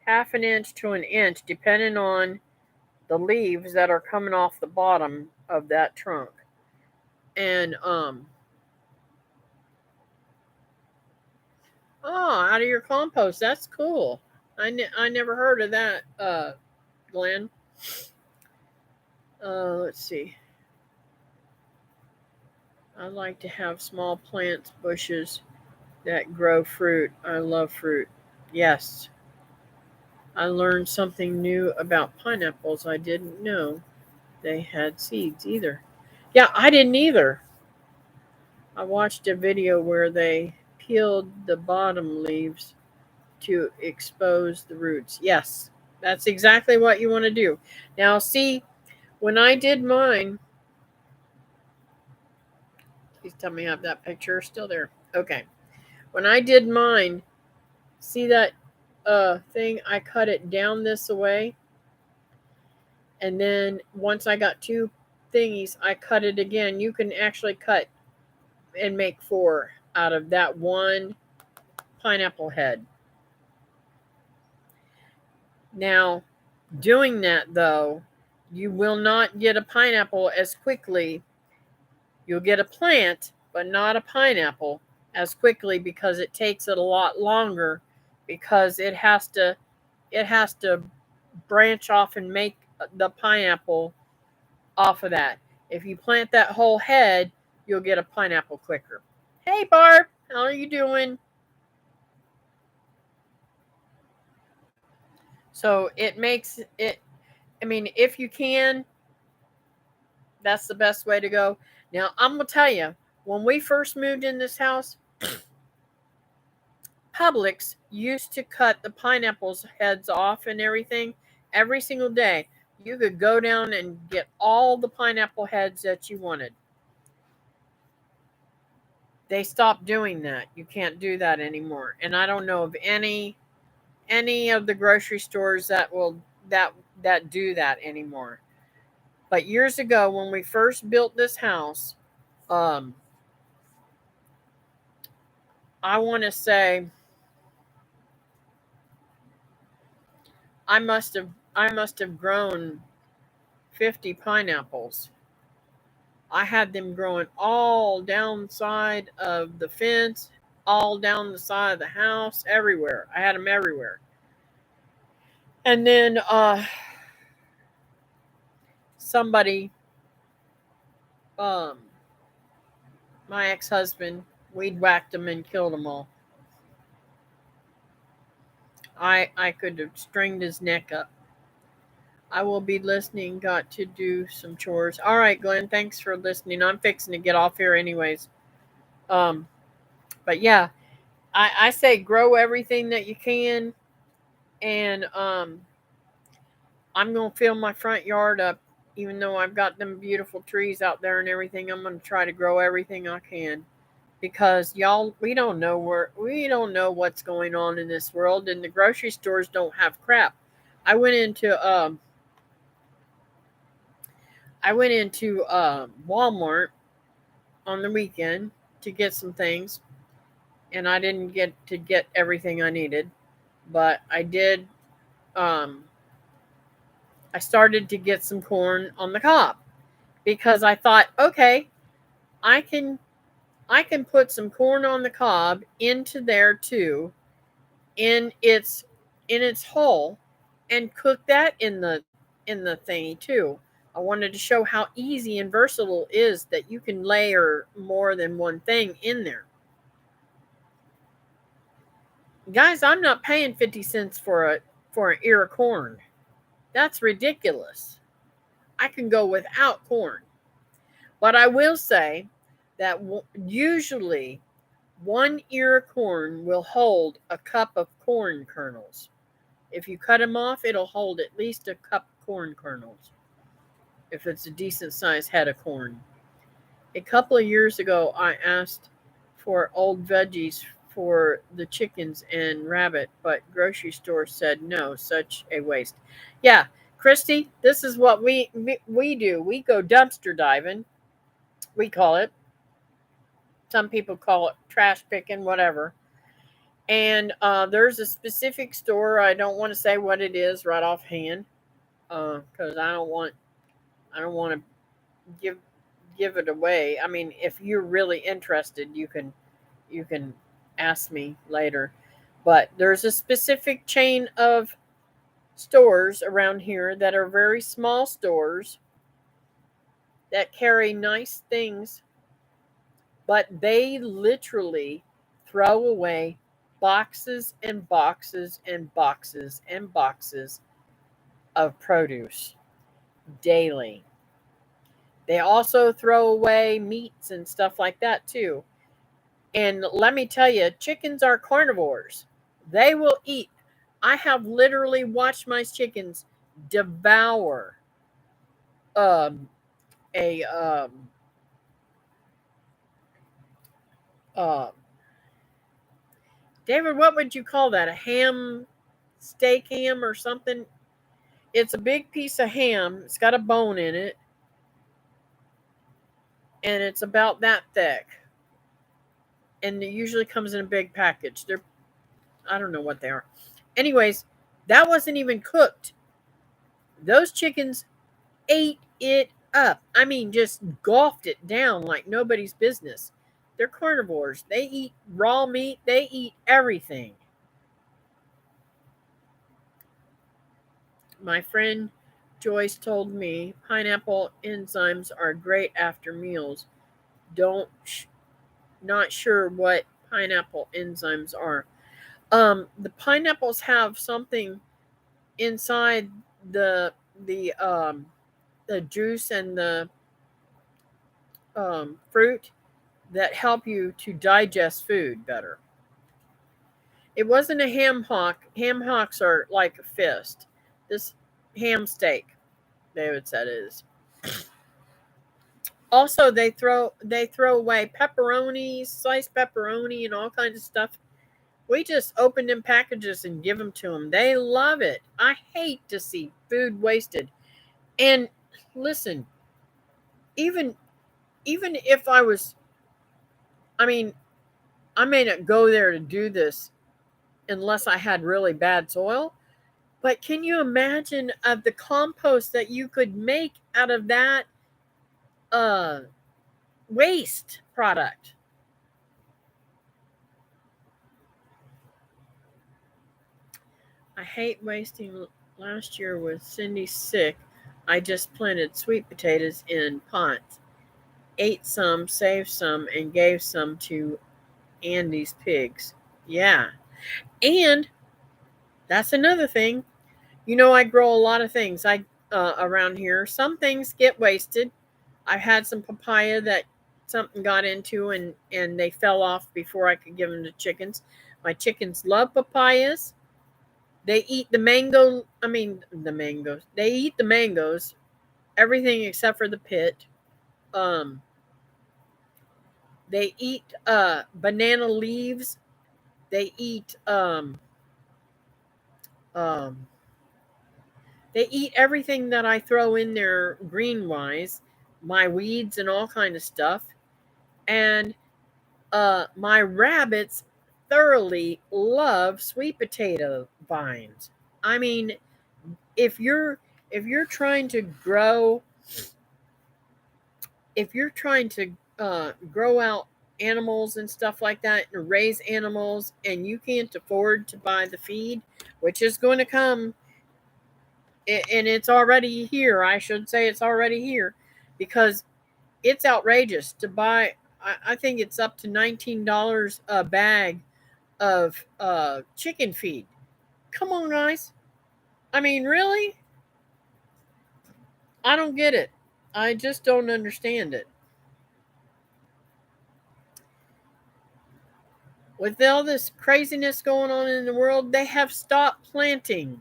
half an inch to an inch, depending on the leaves that are coming off the bottom of that trunk. And oh, out of your compost. That's cool. I never heard of that, Glenn. Let's see. I like to have small plants, bushes that grow fruit. I love fruit. Yes, I learned something new about pineapples. I didn't know they had seeds either. Yeah, I didn't either. I watched a video where they peeled the bottom leaves to expose the roots. Yes, that's exactly what you want to do. Now, see, when I did mine, please tell me I have that picture still there. Okay. When I did mine, see that thing? I cut it down this way, and then once I got two thingies, I cut it again. You can actually cut and make four out of that one pineapple head. Now, doing that though, you will not get a pineapple as quickly. You'll get a plant, but not a pineapple as quickly because it takes it a lot longer because it has to branch off and make the pineapple off of that. If you plant that whole head, you'll get a pineapple quicker. Hey Barb, how are you doing? So it makes it, I mean, if you can, that's the best way to go. Now, I'm going to tell you, when we first moved in this house, Publix used to cut the pineapples heads off and everything every single day. You could go down and get all the pineapple heads that you wanted. They stopped doing that. You can't do that anymore. And I don't know of any of the grocery stores that do that anymore. But years ago when we first built this house, um I want to say I must have grown 50 pineapples. I had them growing all down the side of the fence, all down the side of the house, everywhere. I had them everywhere. And then somebody, um, my ex-husband, weed whacked them and killed them all. I could have stringed his neck up. I will be listening. Got to do some chores. All right, Glenn. Thanks for listening. I'm fixing to get off here, anyways. Um, but yeah, I say grow everything that you can, and I'm gonna fill my front yard up. Even though I've got them beautiful trees out there and everything, I'm gonna try to grow everything I can because y'all, we don't know what's going on in this world, and the grocery stores don't have crap. I went into Walmart on the weekend to get some things, and I didn't get to get everything I needed, but I did. Um, I started to get some corn on the cob because I thought, okay, I can I can put some corn on the cob into there too, in its hull, and cook that in the thingy too. I wanted to show how easy and versatile it is that you can layer more than one thing in there. Guys, I'm not paying 50 cents for an ear of corn. That's ridiculous. I can go without corn. But I will say that usually one ear of corn will hold a cup of corn kernels. If you cut them off, it'll hold at least a cup of corn kernels if it's a decent sized head of corn. A couple of years ago, I asked for old veggies for the chickens and rabbit, but grocery store said no, such a waste. Yeah, Christy, this is what we do. We go dumpster diving. We call it. Some people call it trash picking, whatever. And there's a specific store. I don't want to say what it is right offhand, because I don't want to give give it away. I mean, if you're really interested, you can ask me later. But there's a specific chain of stores around here that are very small stores, that carry nice things, but they literally throw away boxes and boxes and boxes and boxes of produce daily. They also throw away meats and stuff like that too. And let me tell you, chickens are carnivores. They will eat. I have literally watched my chickens devour um, a uh, David, what would you call that? A ham, steak ham or something? It's a big piece of ham. It's got a bone in it, and it's about that thick. And it usually comes in a big package. I don't know what they are. Anyways, that wasn't even cooked. Those chickens ate it up. I mean, just gulped it down like nobody's business. They're carnivores. They eat raw meat. They eat everything. My friend Joyce told me pineapple enzymes are great after meals. Don't Not sure what pineapple enzymes are. The pineapples have something inside the the um the juice and the fruit that help you to digest food better. It wasn't a ham hock. Ham hocks are like a fist. This ham steak, David said, is. Also, they throw away pepperoni, sliced pepperoni, and all kinds of stuff. We just open them packages and give them to them. They love it. I hate to see food wasted. And listen, even even if I was, I mean, I may not go there to do this unless I had really bad soil. But can you imagine of the compost that you could make out of that uh, waste product? I hate wasting. Last year with Cindy sick, I just planted sweet potatoes in pots, ate some, saved some, and gave some to Andy's pigs. Yeah. And that's another thing. I grow a lot of things around here. Some things get wasted. I've had some papaya that something got into and they fell off before I could give them to chickens. My chickens love papayas. They eat the mango. I mean the mangoes. They eat the mangoes. Everything except for the pit. Um, they eat banana leaves. They eat um, they eat everything that I throw in there green wise, my weeds and all kind of stuff. And my rabbits thoroughly love sweet potato vines. I mean, if you're if you're trying to grow if you're trying to grow out animals and stuff like that and raise animals and you can't afford to buy the feed, which is going to come, and it's already here. I should say it's already here because it's outrageous to buy. I think it's up to $19 a bag of chicken feed. Come on, guys. I mean, really? I don't get it. I just don't understand it. With all this craziness going on in the world, they have stopped planting.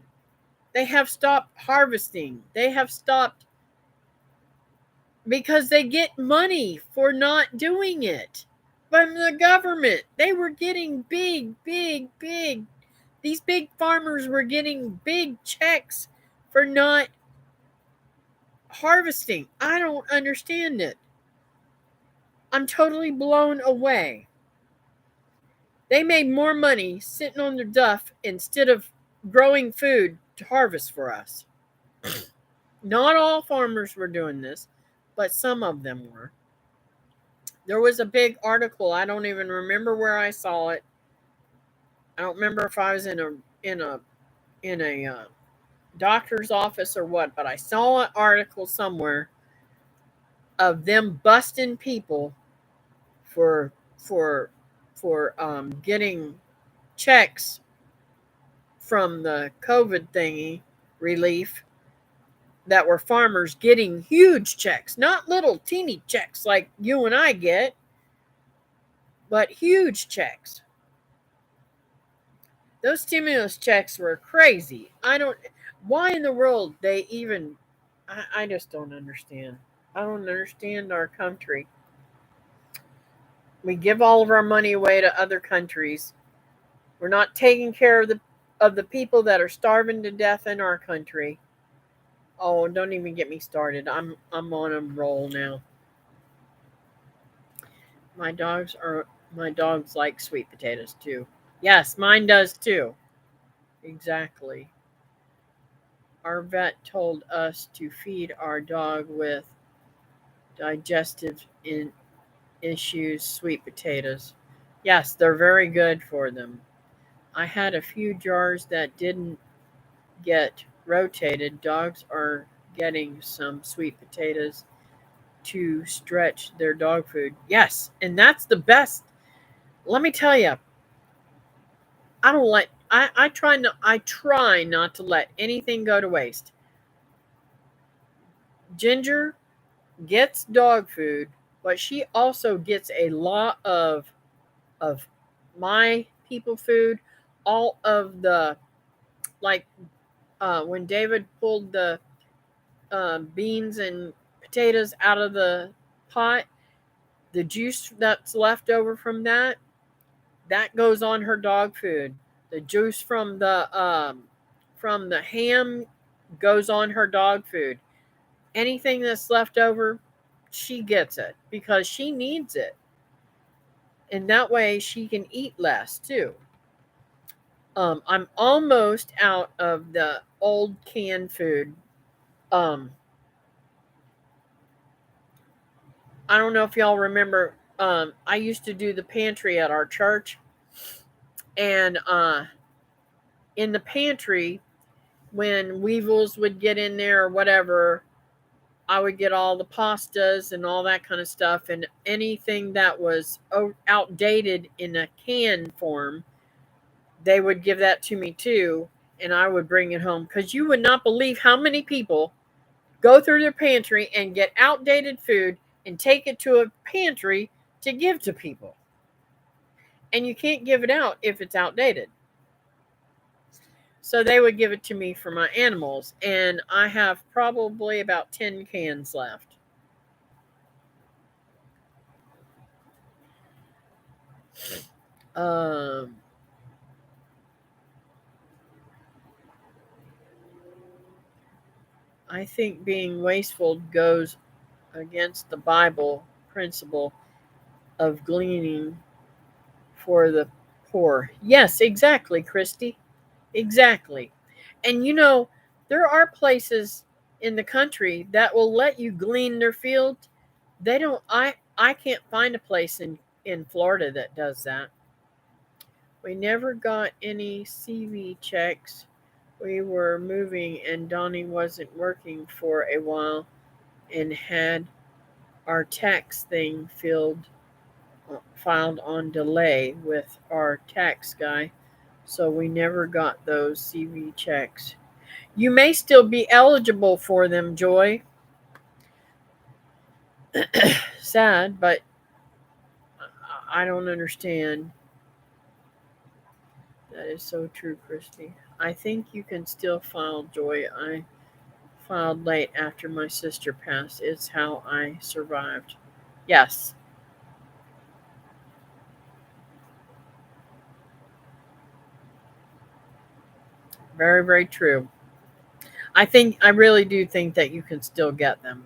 They have stopped harvesting. They have stopped because they get money for not doing it from the government. They were getting big, big, big. These big farmers were getting big checks for not harvesting. I don't understand it. I'm totally blown away. They made more money sitting on their duff instead of growing food to harvest for us. Not all farmers were doing this, but some of them were. There was a big article. I don't even remember where I saw it. I don't remember if I was in a doctor's office or what, but I saw an article somewhere of them busting people for for getting checks from the COVID thingy relief, that were farmers getting huge checks, not little teeny checks like you and I get, but huge checks. Those stimulus checks were crazy. I don't, why in the world they even, I just don't understand. I don't understand our country. We give all of our money away to other countries. We're not taking care of the people that are starving to death in our country. Oh, don't even get me started. I'm on a roll now. My dogs are my dogs like sweet potatoes too. Yes, mine does too. Exactly. Our vet told us to feed our dog with digestive issues sweet potatoes. Yes, they're very good for them. I had a few jars that didn't get rotated. Dogs are getting some sweet potatoes to stretch their dog food. Yes, and that's the best. Let me tell you, I don't let I try not to let anything go to waste. Ginger gets dog food, but she also gets a lot of my people food, all of the, like, when David pulled the beans and potatoes out of the pot, the juice that's left over from that goes on her dog food. The juice from the ham goes on her dog food. Anything that's left over, she gets it because she needs it. And that way she can eat less too. I'm almost out of the old canned food. Um, I don't know if y'all remember. I used to do the pantry at our church, and in the pantry, when weevils would get in there or whatever, I would get all the pastas and all that kind of stuff, and anything that was outdated in a can form, they would give that to me too, and I would bring it home because you would not believe how many people go through their pantry and get outdated food and take it to a pantry to give to people. And you can't give it out if it's outdated. So they would give it to me for my animals, and I have probably about 10 cans left. Um, I think being wasteful goes against the Bible principle of gleaning for the poor. Yes, exactly, Christy. Exactly. And there are places in the country that will let you glean their field. They don't I can't find a place in Florida that does that. We never got any CV checks. We were moving and Donnie wasn't working for a while and had our tax thing filed on delay with our tax guy, so we never got those CV checks. You may still be eligible for them, Joy. Sad, but I don't understand. That is so true, Christy. I think you can still file, Joy. I filed late after my sister passed. It's how I survived. Yes, very, very true. I really do think that you can still get them,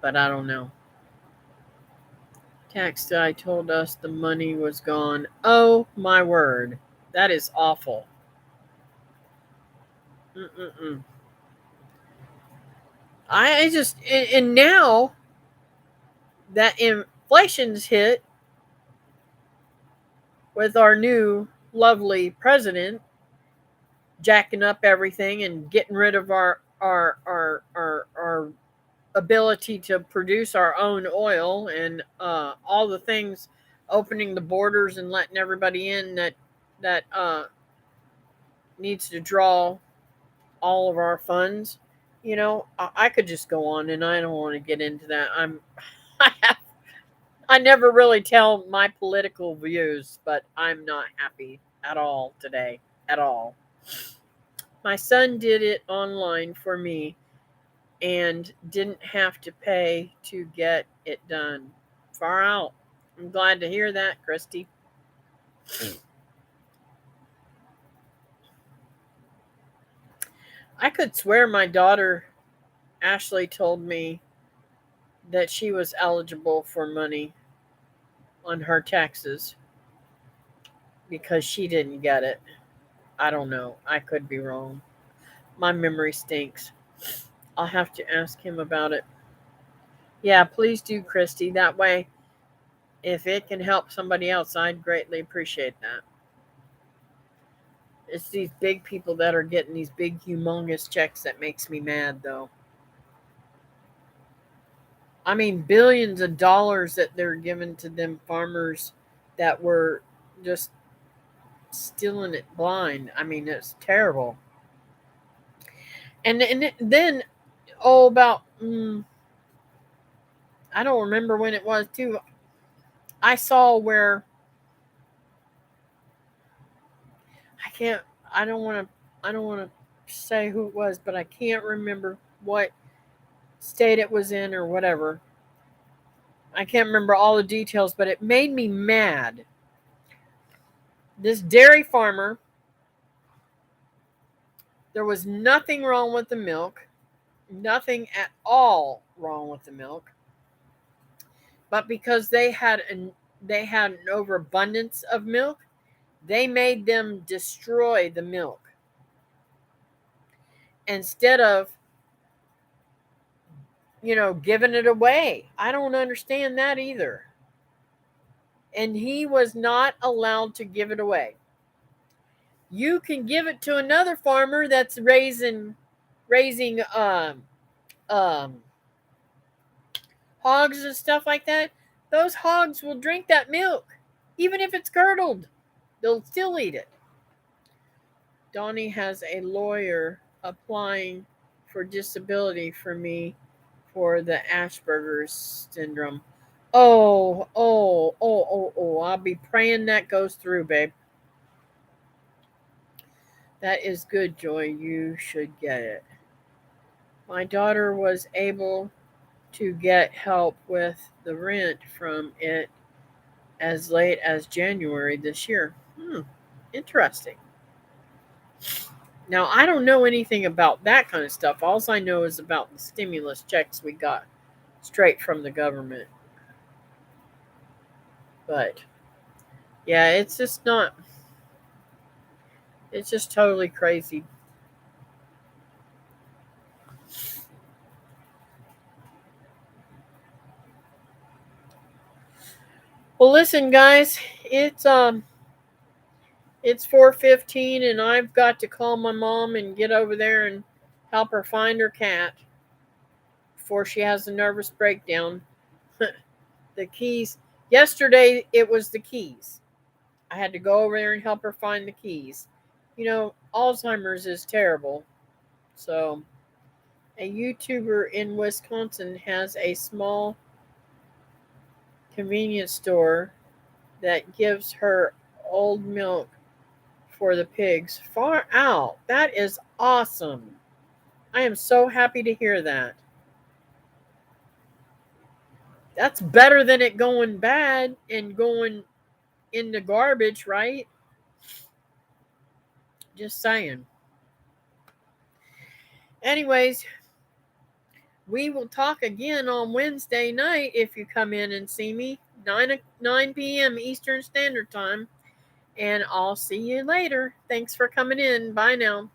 but I don't know. Tax guy told us the money was gone. Oh my word, that is awful. Mm-mm-mm. I just and now that inflation's hit with our new lovely president jacking up everything and getting rid of our ability to produce our own oil and all the things, opening the borders and letting everybody in that needs to draw all of our funds. I could just go on, and I don't want to get into that. I have, I never really tell my political views, but I'm not happy at all today, at all. My son did it online for me and didn't have to pay to get it done. Far out. I'm glad to hear that, Christy. I could swear my daughter Ashley told me that she was eligible for money on her taxes because she didn't get it. I don't know. I could be wrong. My memory stinks. I'll have to ask him about it. Yeah, please do, Christy. That way, if it can help somebody else, I'd greatly appreciate that. It's these big people that are getting these big, humongous checks that makes me mad, though. I mean, billions of dollars that they're giving to them farmers that were just stealing it blind. I mean, it's terrible. And then, about I don't remember when it was too. I saw where I can't. I don't want to. I don't want to say who it was, but I can't remember what state it was in or whatever. I can't remember all the details, but it made me mad. This dairy farmer, there was nothing wrong with the milk, nothing at all wrong with the milk, but because they had an overabundance of milk, they made them destroy the milk instead of giving it away. I don't understand that either. And he was not allowed to give it away. You can give it to another farmer that's raising hogs and stuff like that. Those hogs will drink that milk, even if it's curdled. They'll still eat it. Donnie has a lawyer applying for disability for me for the Asperger's syndrome. Oh. I'll be praying that goes through, babe. That is good, Joy. You should get it. My daughter was able to get help with the rent from it as late as January this year. Interesting. Now, I don't know anything about that kind of stuff. All I know is about the stimulus checks we got straight from the government. But, yeah, it's just totally crazy. Well, listen, guys, it's 4:15, and I've got to call my mom and get over there and help her find her cat before she has a nervous breakdown. The keys. Yesterday, it was the keys. I had to go over there and help her find the keys. Alzheimer's is terrible. So, a YouTuber in Wisconsin has a small convenience store that gives her old milk for the pigs. Far out. That is awesome. I am so happy to hear that. That's better than it going bad and going in the garbage, right? Just saying. Anyways, we will talk again on Wednesday night if you come in and see me, 9 p.m. Eastern Standard Time. And I'll see you later. Thanks for coming in. Bye now.